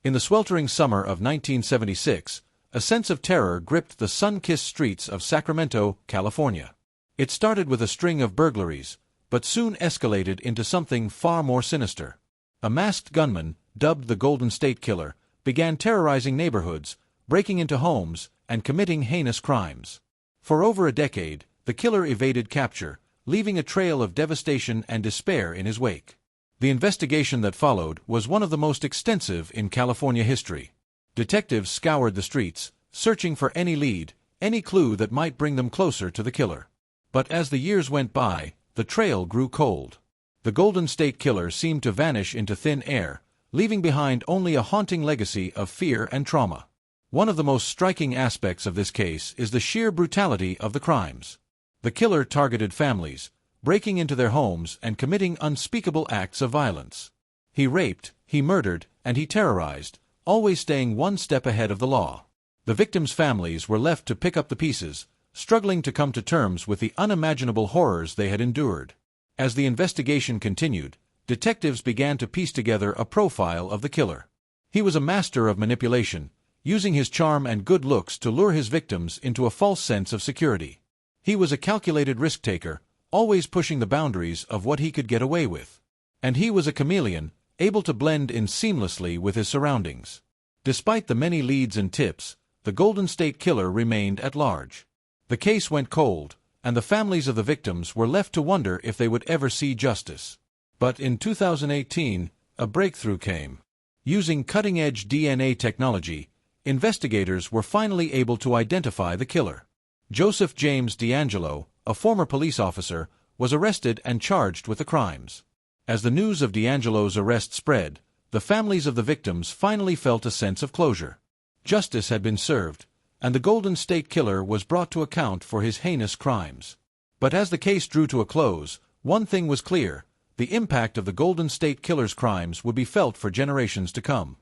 In the sweltering summer of 1976, a sense of terror gripped the sun-kissed streets of Sacramento, California. It started with a string of burglaries, but soon escalated into something far more sinister. A masked gunman, dubbed the Golden State Killer, began terrorizing neighborhoods, breaking into homes, and committing heinous crimes. For over a decade, the killer evaded capture, leaving a trail of devastation and despair in his wake. The investigation that followed was one of the most extensive in California history. Detectives scoured the streets, searching for any lead, any clue that might bring them closer to the killer. But as the years went by, the trail grew cold. The Golden State Killer seemed to vanish into thin air, leaving behind only a haunting legacy of fear and trauma. One of the most striking aspects of this case is the sheer brutality of the crimes. The killer targeted families, breaking into their homes and committing unspeakable acts of violence. He raped, he murdered, and he terrorized, always staying one step ahead of the law. The victims' families were left to pick up the pieces, struggling to come to terms with the unimaginable horrors they had endured. As the investigation continued, detectives began to piece together a profile of the killer. He was a master of manipulation, using his charm and good looks to lure his victims into a false sense of security. He was a calculated risk-taker, always pushing the boundaries of what he could get away with. And he was a chameleon, able to blend in seamlessly with his surroundings. Despite the many leads and tips, the Golden State Killer remained at large. The case went cold, and the families of the victims were left to wonder if they would ever see justice. But in 2018, a breakthrough came. Using cutting-edge DNA technology, investigators were finally able to identify the killer. Joseph James DeAngelo, a former police officer, was arrested and charged with the crimes. As the news of DeAngelo's arrest spread, the families of the victims finally felt a sense of closure. Justice had been served, and the Golden State Killer was brought to account for his heinous crimes. But as the case drew to a close, one thing was clear: the impact of the Golden State Killer's crimes would be felt for generations to come.